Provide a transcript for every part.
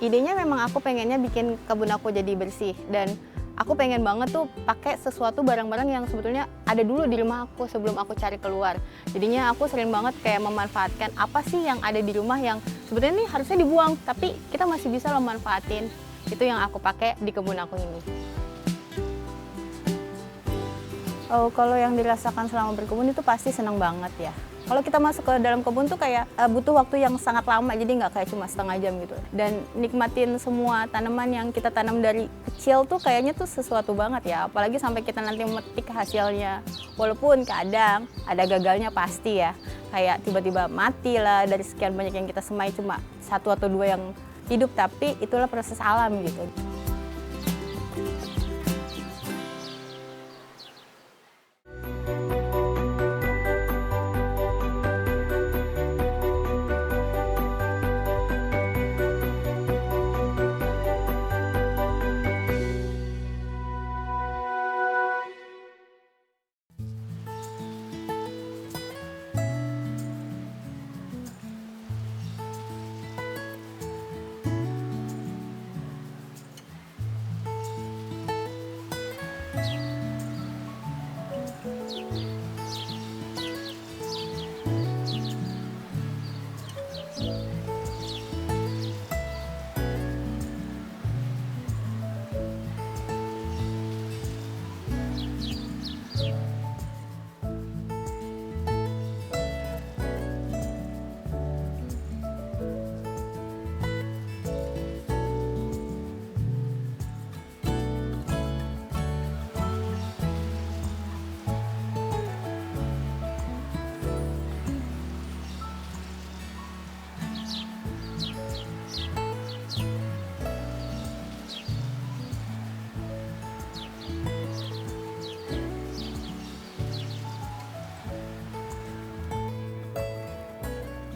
Idenya memang aku pengennya bikin kebun aku jadi bersih, dan aku pengen banget tuh pakai sesuatu barang-barang yang sebetulnya ada dulu di rumah aku sebelum aku cari keluar. Jadinya aku sering banget kayak memanfaatkan apa sih yang ada di rumah yang sebetulnya nih harusnya dibuang, tapi kita masih bisa loh manfaatin. Itu yang aku pakai di kebun aku ini. Oh, kalau yang dirasakan selama berkebun itu pasti senang banget ya. Kalau kita masuk ke dalam kebun tuh kayak butuh waktu yang sangat lama, jadi nggak kayak cuma setengah jam gitu. Dan nikmatin semua tanaman yang kita tanam dari kecil tuh kayaknya tuh sesuatu banget ya. Apalagi sampai kita nanti memetik hasilnya. Walaupun kadang ada gagalnya pasti ya. Kayak tiba-tiba mati lah dari sekian banyak yang kita semai, cuma satu atau dua yang hidup. Tapi itulah proses alam gitu.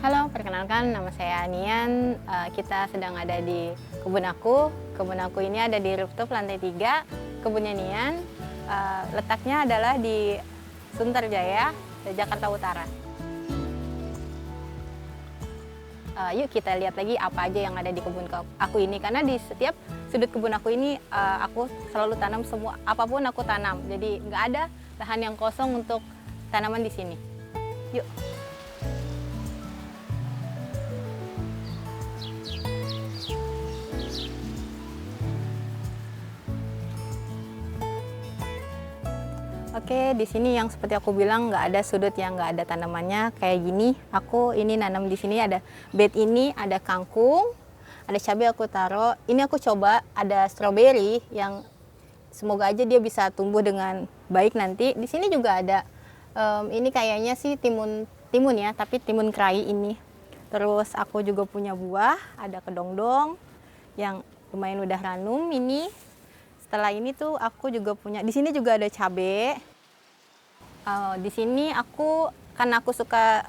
Halo, perkenalkan nama saya Nian. Kita sedang ada di kebun aku. Kebun aku ini ada di rooftop lantai 3. Kebunnya Nian. Letaknya adalah di Sunterjaya, Jakarta Utara. Yuk kita lihat lagi apa aja yang ada di kebun aku ini. Karena di setiap sudut kebun aku ini aku selalu tanam semua, apapun aku tanam. Jadi nggak ada lahan yang kosong untuk tanaman di sini. Yuk. Oke, di sini yang seperti aku bilang nggak ada sudut yang nggak ada tanamannya kayak gini. Aku ini nanam di sini ada bed ini, ada kangkung, ada cabai aku taruh. Ini aku coba ada stroberi yang semoga aja dia bisa tumbuh dengan baik nanti. Di sini juga ada ini kayaknya sih timun ya, tapi timun kerai ini. Terus aku juga punya buah, ada kedongdong yang lumayan udah ranum ini. Setelah ini tuh aku juga punya, di sini juga ada cabai. Di sini karena aku suka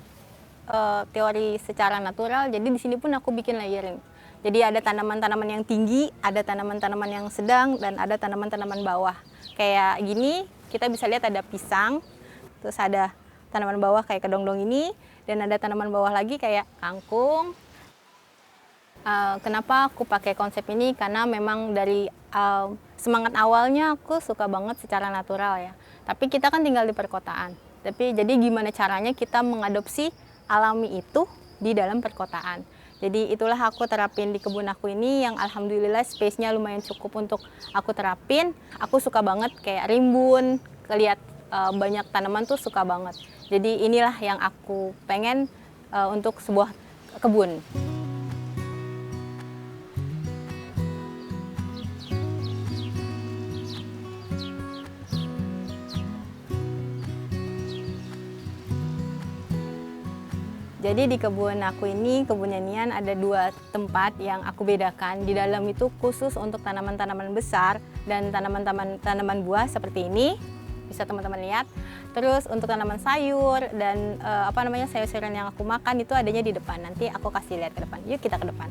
teori secara natural, jadi di sini pun aku bikin layering. Jadi ada tanaman-tanaman yang tinggi, ada tanaman-tanaman yang sedang, dan ada tanaman-tanaman bawah. Kayak gini, kita bisa lihat ada pisang, terus ada tanaman bawah kayak kedongdong ini, dan ada tanaman bawah lagi kayak kangkung. Kenapa aku pakai konsep ini? Karena memang dari semangat awalnya aku suka banget secara natural ya. Tapi kita kan tinggal di perkotaan. Jadi gimana caranya kita mengadopsi alami itu di dalam perkotaan. Jadi itulah aku terapin di kebun aku ini yang alhamdulillah space-nya lumayan cukup untuk aku terapin. Aku suka banget kayak rimbun, lihat banyak tanaman tuh suka banget. Jadi inilah yang aku pengen untuk sebuah kebun. Jadi di kebun aku ini, kebunnya Nian, ada 2 tempat yang aku bedakan. Di dalam itu khusus untuk tanaman-tanaman besar dan tanaman buah seperti ini. Bisa teman-teman lihat. Terus untuk tanaman sayur dan sayur-sayuran yang aku makan itu adanya di depan. Nanti aku kasih lihat ke depan. Yuk kita ke depan.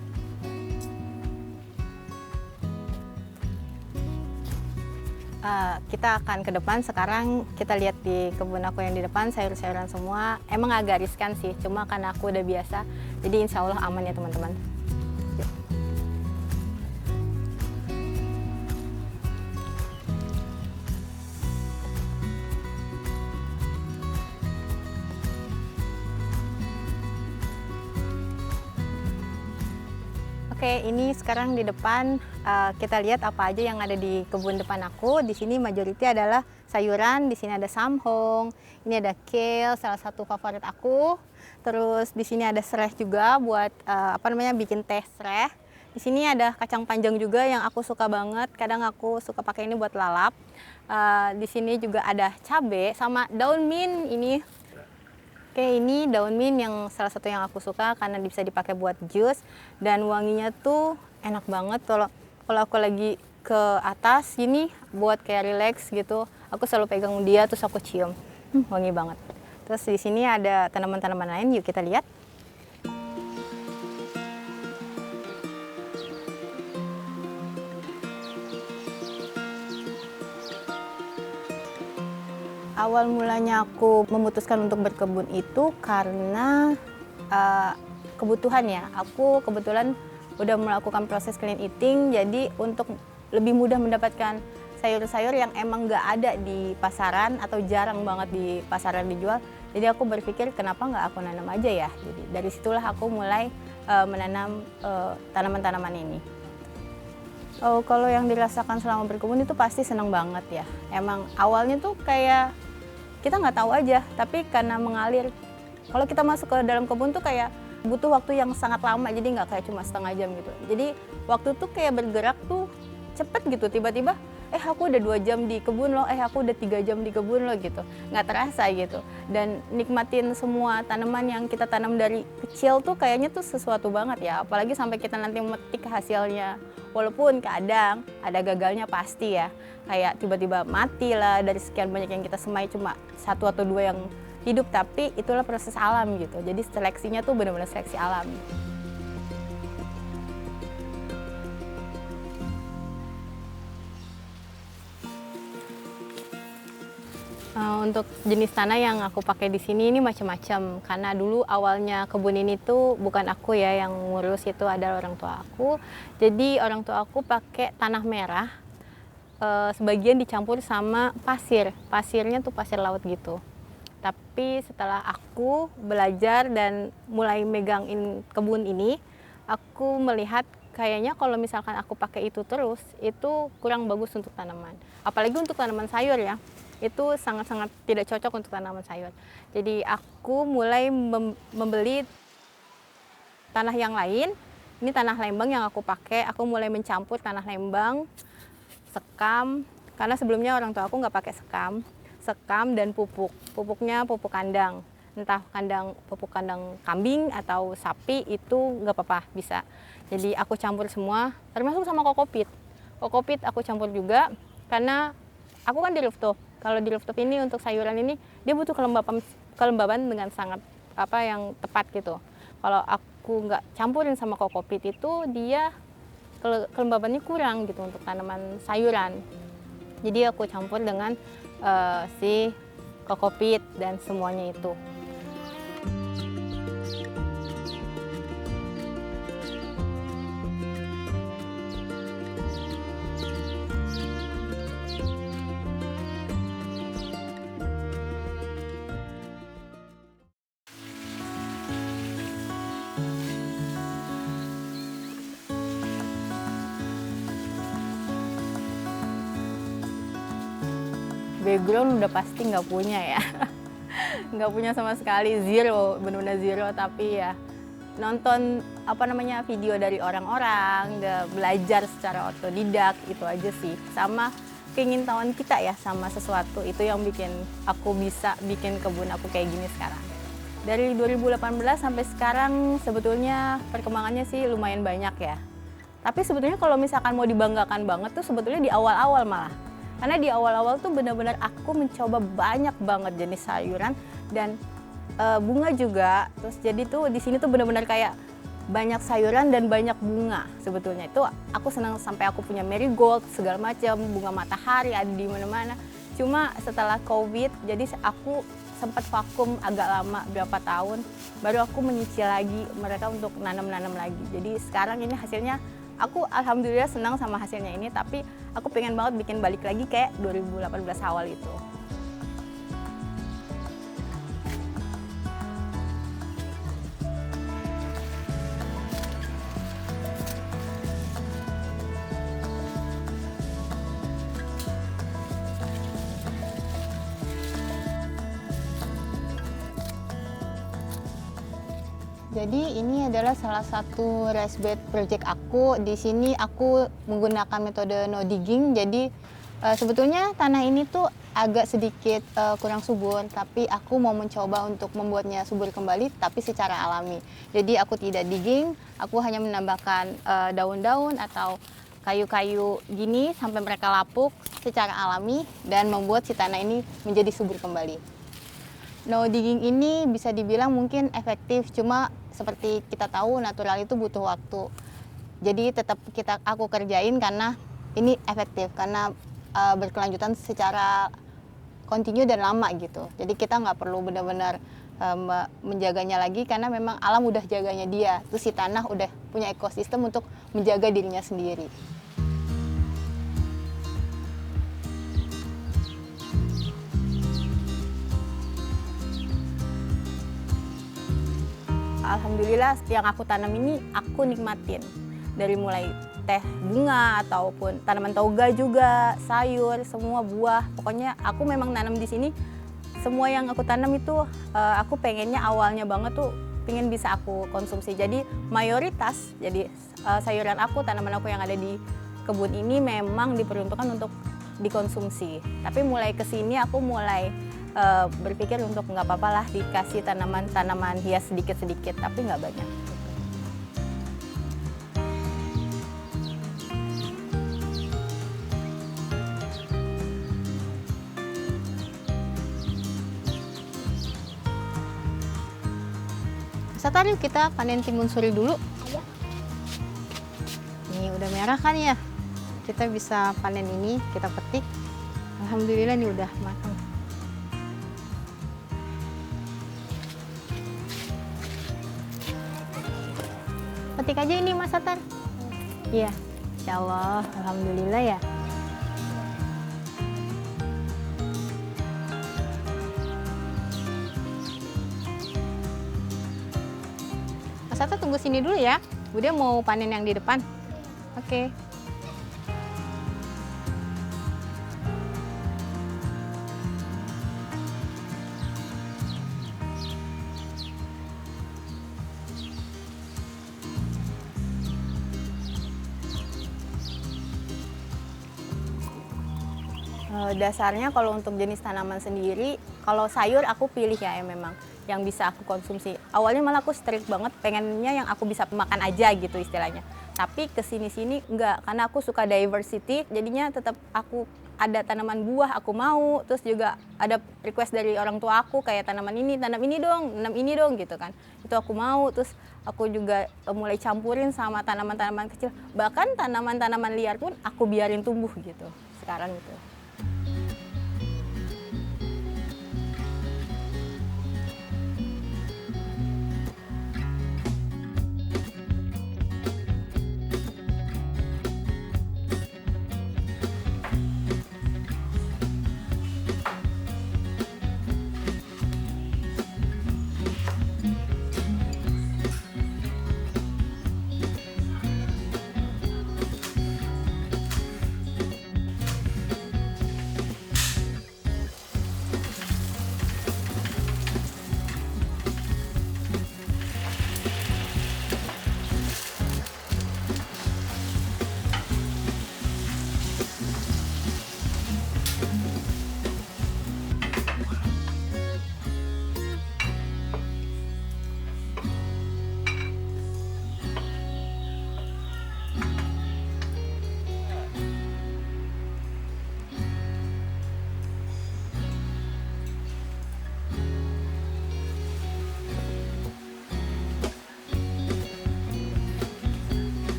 Kita akan ke depan. Sekarang kita lihat di kebun aku yang di depan, sayur-sayuran semua. Emang agak riskan sih, cuma karena aku udah biasa, jadi insya Allah aman ya teman-teman. Oke, ini sekarang di depan kita lihat apa aja yang ada di kebun depan aku. Di sini majority adalah sayuran. Di sini ada samhong, ini ada kale, salah satu favorit aku. Terus di sini ada serai juga buat bikin teh serai. Di sini ada kacang panjang juga yang aku suka banget. Kadang aku suka pakai ini buat lalap. Di sini juga ada cabai sama daun mint ini. Oke, ini daun mint yang salah satu yang aku suka karena bisa dipakai buat jus dan wanginya tuh enak banget. Kalau aku lagi ke atas gini buat kayak relax gitu, aku selalu pegang dia terus aku cium. Wangi banget. Terus di sini ada tanaman-tanaman lain, yuk kita lihat. Awal mulanya aku memutuskan untuk berkebun itu karena kebutuhan ya. Aku kebetulan udah melakukan proses clean eating, jadi untuk lebih mudah mendapatkan sayur-sayur yang emang nggak ada di pasaran atau jarang banget di pasaran dijual. Jadi aku berpikir kenapa nggak aku nanam aja ya. Jadi dari situlah aku mulai menanam tanaman-tanaman ini. Oh, kalau yang dirasakan selama berkebun itu pasti senang banget ya. Emang awalnya tuh kayak kita nggak tahu aja, tapi karena mengalir. Kalau kita masuk ke dalam kebun tuh kayak butuh waktu yang sangat lama, jadi nggak kayak cuma setengah jam gitu. Jadi waktu tuh kayak bergerak tuh cepet gitu, tiba-tiba aku udah 2 jam di kebun loh, aku udah 3 jam di kebun loh gitu. Nggak terasa gitu. Dan nikmatin semua tanaman yang kita tanam dari kecil tuh kayaknya tuh sesuatu banget ya. Apalagi sampai kita nanti memetik hasilnya. Walaupun kadang ada gagalnya pasti ya. Kayak tiba-tiba mati lah dari sekian banyak yang kita semai cuma 1 atau 2 yang hidup, tapi itulah proses alam gitu. Jadi seleksinya tuh benar-benar seleksi alam. Untuk jenis tanah yang aku pakai di sini ini macam-macam. Karena dulu awalnya kebun ini tuh bukan aku ya yang ngurus, itu adalah orang tua aku. Jadi orang tua aku pakai tanah merah, sebagian dicampur sama pasir. Pasirnya tuh pasir laut gitu. Tapi setelah aku belajar dan mulai megangin kebun ini, aku melihat kayaknya kalau misalkan aku pakai itu terus, itu kurang bagus untuk tanaman. Apalagi untuk tanaman sayur ya. Itu sangat-sangat tidak cocok untuk tanaman sayur. Jadi aku mulai membeli tanah yang lain. Ini tanah Lembang yang aku pakai. Aku mulai mencampur tanah Lembang, sekam. Karena sebelumnya orang tua aku nggak pakai sekam. Sekam dan pupuk. Pupuknya pupuk kandang. Entah pupuk kandang kambing atau sapi itu nggak apa-apa, bisa. Jadi aku campur semua, termasuk sama kokopit. Kokopit aku campur juga karena aku kan di rooftop. Kalau di rooftop ini untuk sayuran ini dia butuh kelembaban dengan sangat yang tepat gitu. Kalau aku nggak campurin sama kokopit itu dia kelembabannya kurang gitu untuk tanaman sayuran. Jadi aku campur dengan si kokopit dan semuanya itu. Background udah pasti nggak punya ya. Nggak punya sama sekali, zero, benar-benar zero. Tapi ya nonton video dari orang-orang, belajar secara otodidak, itu aja sih. Sama keingintahuan kita ya sama sesuatu, itu yang bikin aku bisa bikin kebun aku kayak gini sekarang. Dari 2018 sampai sekarang sebetulnya perkembangannya sih lumayan banyak ya. Tapi sebetulnya kalau misalkan mau dibanggakan banget tuh sebetulnya di awal-awal malah. Karena di awal-awal tuh benar-benar aku mencoba banyak banget jenis sayuran dan bunga juga. Terus jadi tuh di sini tuh benar-benar kayak banyak sayuran dan banyak bunga sebetulnya. Itu aku senang sampai aku punya marigold segala macam, bunga matahari ada di mana-mana. Cuma setelah Covid jadi aku sempat vakum agak lama berapa tahun, baru aku menyicil lagi mereka untuk nanam-nanam lagi. Jadi sekarang ini hasilnya aku alhamdulillah senang sama hasilnya ini, tapi aku pengen banget bikin balik lagi kayak 2018 awal itu. Jadi ini adalah salah satu raised bed project aku. Di sini aku menggunakan metode no digging. Jadi sebetulnya tanah ini tuh agak sedikit kurang subur, tapi aku mau mencoba untuk membuatnya subur kembali, tapi secara alami. Jadi aku tidak digging, aku hanya menambahkan daun-daun atau kayu-kayu gini sampai mereka lapuk secara alami dan membuat si tanah ini menjadi subur kembali. No digging ini bisa dibilang mungkin efektif, cuma seperti kita tahu natural itu butuh waktu. Jadi tetap aku kerjain karena ini efektif, karena berkelanjutan secara kontinu dan lama gitu. Jadi kita nggak perlu benar-benar menjaganya lagi karena memang alam udah jaganya dia. Terus si tanah udah punya ekosistem untuk menjaga dirinya sendiri. Alhamdulillah yang aku tanam ini aku nikmatin. Dari mulai teh bunga ataupun tanaman toga juga, sayur, semua buah. Pokoknya aku memang nanam di sini semua yang aku tanam itu aku pengennya awalnya banget tuh pengen bisa aku konsumsi. Jadi mayoritas sayuran aku, tanaman aku yang ada di kebun ini memang diperuntukkan untuk dikonsumsi. Tapi mulai ke sini aku mulai berpikir untuk nggak apa-apa lah dikasih tanaman hias sedikit-sedikit, tapi nggak banyak. Satar yuk kita panen timun suri dulu. Ayo. Nih udah merah kan ya? Kita bisa panen ini, kita petik. Alhamdulillah nih udah matang. Petik aja ini Mas Satar. Iya, insya Allah, alhamdulillah ya. Mas Satar tunggu sini dulu ya. Bude mau panen yang di depan. Oke. Dasarnya kalau untuk jenis tanaman sendiri, kalau sayur aku pilih ya memang yang bisa aku konsumsi. Awalnya malah aku strict banget, pengennya yang aku bisa makan aja gitu istilahnya. Tapi kesini-sini enggak, karena aku suka diversity, jadinya tetap aku ada tanaman buah aku mau, terus juga ada request dari orang tua aku kayak tanam ini dong gitu kan. Itu aku mau, terus aku juga mulai campurin sama tanaman-tanaman kecil. Bahkan tanaman-tanaman liar pun aku biarin tumbuh gitu sekarang gitu.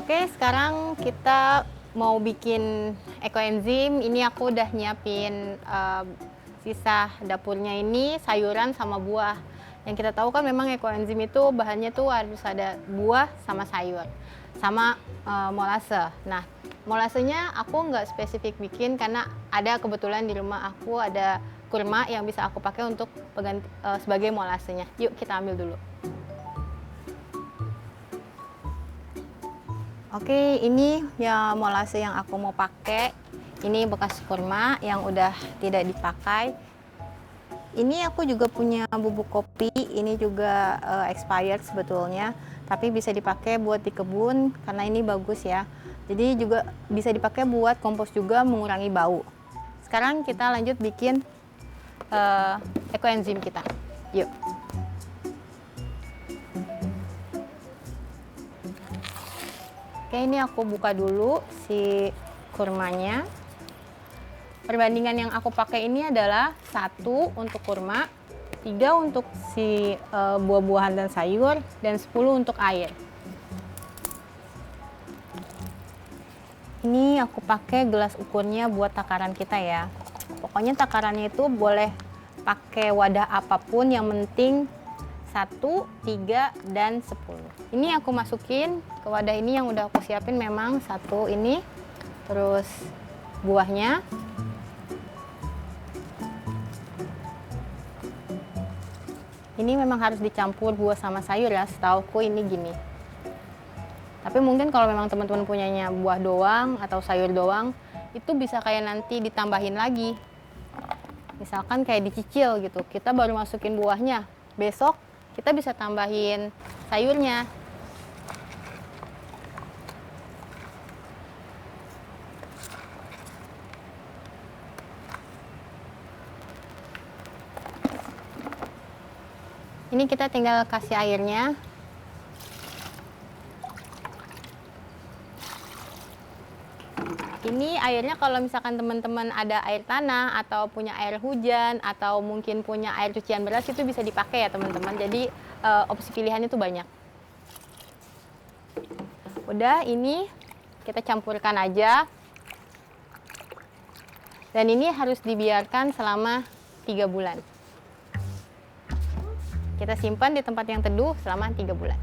Oke, sekarang kita mau bikin ekoenzim. Ini aku udah nyiapin sisa dapurnya ini, sayuran sama buah. Yang kita tahu kan memang ekoenzim itu bahannya tuh harus ada buah sama sayur, sama molase. Nah, molasenya aku nggak spesifik bikin karena ada kebetulan di rumah aku ada kurma yang bisa aku pakai untuk sebagai molasenya. Yuk kita ambil dulu. Oke, ini ya molase yang aku mau pakai. Ini bekas kurma yang udah tidak dipakai. Ini aku juga punya bubuk kopi. Ini juga expired sebetulnya, tapi bisa dipakai buat di kebun karena ini bagus ya. Jadi juga bisa dipakai buat kompos juga, mengurangi bau. Sekarang kita lanjut bikin ekoenzim kita. Yuk. Oke, ini aku buka dulu si kurmanya. Perbandingan yang aku pakai ini adalah 1 untuk kurma, 3 untuk si buah-buahan dan sayur, dan 10 untuk air. Ini aku pakai gelas ukurnya buat takaran kita ya. Pokoknya takarannya itu boleh pakai wadah apapun, yang penting 1, 3, dan 10. Ini aku masukin ke wadah ini yang udah aku siapin, memang 1 ini, terus buahnya, ini memang harus dicampur buah sama sayur ya, setauku ini gini. Tapi mungkin kalau memang teman-teman punyanya buah doang atau sayur doang, itu bisa kayak nanti ditambahin lagi. Misalkan kayak dicicil gitu, kita baru masukin buahnya, besok kita bisa tambahin sayurnya. Ini kita tinggal kasih airnya. Ini airnya kalau misalkan teman-teman ada air tanah atau punya air hujan atau mungkin punya air cucian beras, itu bisa dipakai ya teman-teman. Jadi opsi pilihannya tuh banyak. Udah, ini kita campurkan aja. Dan ini harus dibiarkan selama 3 bulan. Kita simpan di tempat yang teduh selama 3 bulan.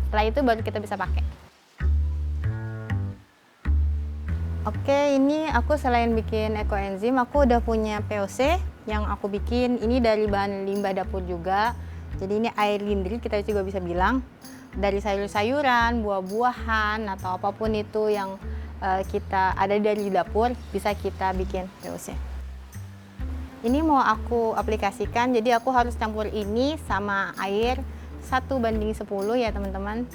Setelah itu baru kita bisa pakai. Oke, ini aku selain bikin ekoenzim, aku udah punya POC yang aku bikin. Ini dari bahan limbah dapur juga. Jadi ini air lindri, kita juga bisa bilang. Dari sayur-sayuran, buah-buahan, atau apapun itu yang kita ada dari dapur, bisa kita bikin POC. Ini mau aku aplikasikan, jadi aku harus campur ini sama air 1:10 ya teman-teman.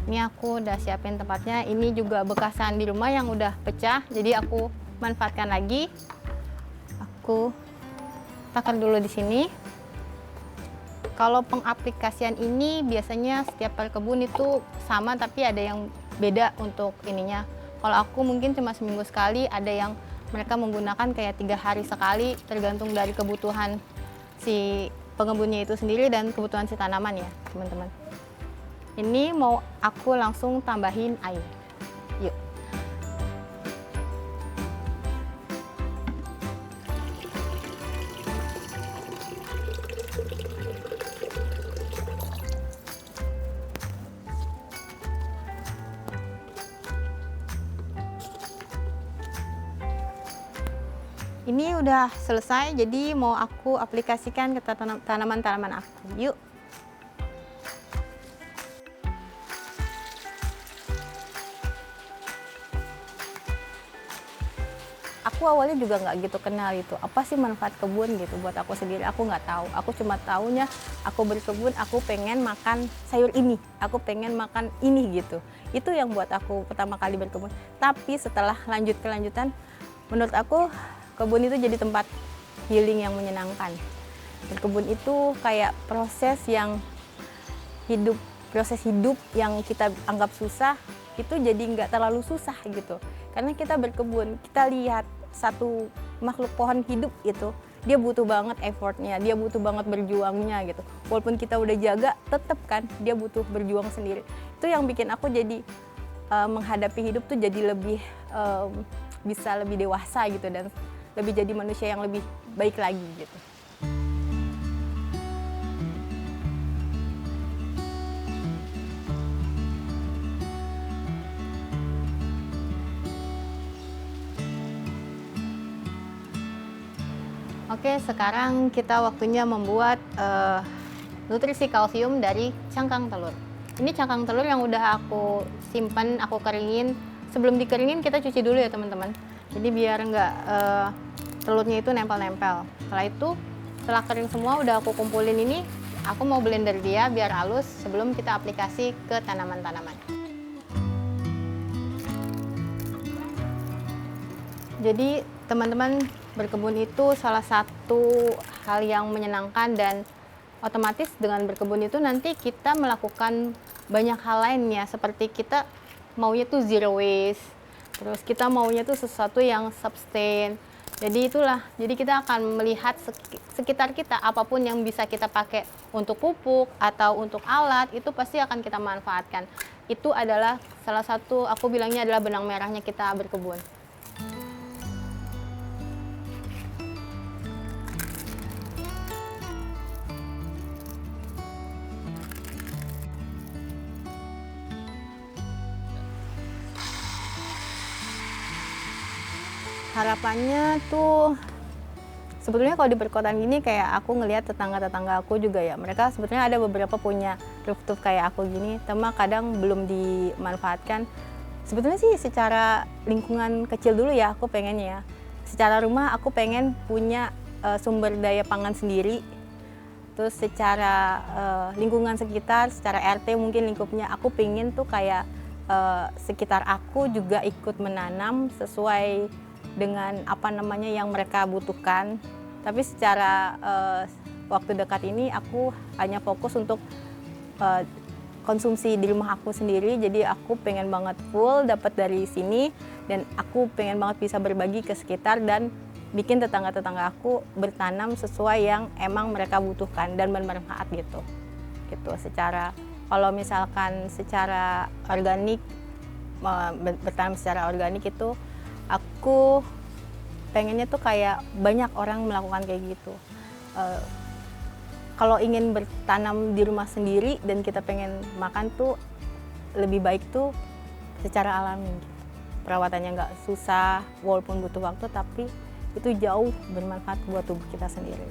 Ini aku udah siapin tempatnya. Ini juga bekasan di rumah yang udah pecah, jadi aku manfaatkan lagi. Aku takar dulu di sini. Kalau pengaplikasian ini biasanya setiap perkebun itu sama, tapi ada yang beda untuk ininya. Kalau aku mungkin cuma seminggu sekali, ada yang mereka menggunakan kayak 3 hari sekali, tergantung dari kebutuhan si pengembunnya itu sendiri dan kebutuhan si tanaman ya teman-teman. Ini mau aku langsung tambahin air. Yuk. Ini udah selesai, jadi mau aku aplikasikan ke tanaman-tanaman aku. Yuk. Aku awalnya juga nggak gitu kenal itu apa sih manfaat kebun gitu. Buat aku sendiri aku nggak tahu. Aku cuma taunya aku berkebun, aku pengen makan sayur ini, aku pengen makan ini gitu. Itu yang buat aku pertama kali berkebun. Tapi setelah kelanjutan, menurut aku kebun itu jadi tempat healing yang menyenangkan. Berkebun itu kayak proses hidup yang kita anggap susah, itu jadi nggak terlalu susah gitu. Karena kita berkebun, kita lihat satu makhluk pohon hidup itu, dia butuh banget effortnya, dia butuh banget berjuangnya gitu. Walaupun kita udah jaga, tetep kan dia butuh berjuang sendiri. Itu yang bikin aku jadi menghadapi hidup tuh jadi lebih bisa lebih dewasa gitu, dan lebih jadi manusia yang lebih baik lagi gitu. Oke, sekarang kita waktunya membuat nutrisi kalsium dari cangkang telur. Ini cangkang telur yang udah aku simpan, aku keringin. Sebelum dikeringin kita cuci dulu ya teman-teman. Jadi biar nggak telurnya itu nempel-nempel. Setelah itu, setelah kering semua udah aku kumpulin ini, aku mau blender dia biar halus sebelum kita aplikasi ke tanaman-tanaman. Jadi teman-teman, berkebun itu salah satu hal yang menyenangkan dan otomatis dengan berkebun itu nanti kita melakukan banyak hal lainnya, seperti kita maunya tuh zero waste, terus kita maunya tuh sesuatu yang sustain. Jadi itulah, jadi kita akan melihat sekitar kita, apapun yang bisa kita pakai untuk pupuk atau untuk alat, itu pasti akan kita manfaatkan. Itu adalah salah satu, aku bilangnya adalah benang merahnya kita berkebun. Harapannya tuh sebetulnya kalau di perkotaan gini kayak aku ngelihat tetangga-tetangga aku juga ya, mereka sebetulnya ada beberapa punya rooftop kayak aku gini, cuma kadang belum dimanfaatkan. Sebetulnya sih secara lingkungan kecil dulu ya aku pengennya ya. Secara rumah aku pengen punya sumber daya pangan sendiri. Terus secara lingkungan sekitar, secara RT mungkin lingkupnya aku pengen tuh kayak sekitar aku juga ikut menanam sesuai dengan apa namanya yang mereka butuhkan. Tapi secara waktu dekat ini aku hanya fokus untuk konsumsi di rumah aku sendiri. Jadi aku pengen banget full dapat dari sini dan aku pengen banget bisa berbagi ke sekitar dan bikin tetangga-tetangga aku bertanam sesuai yang emang mereka butuhkan dan bermanfaat gitu. Gitu secara kalau misalkan secara organik, bertanam secara organik itu aku pengennya tuh kayak banyak orang melakukan kayak gitu. Kalau ingin bertanam di rumah sendiri dan kita pengen makan tuh lebih baik tuh secara alami. Perawatannya nggak susah, walaupun butuh waktu, tapi itu jauh bermanfaat buat tubuh kita sendiri.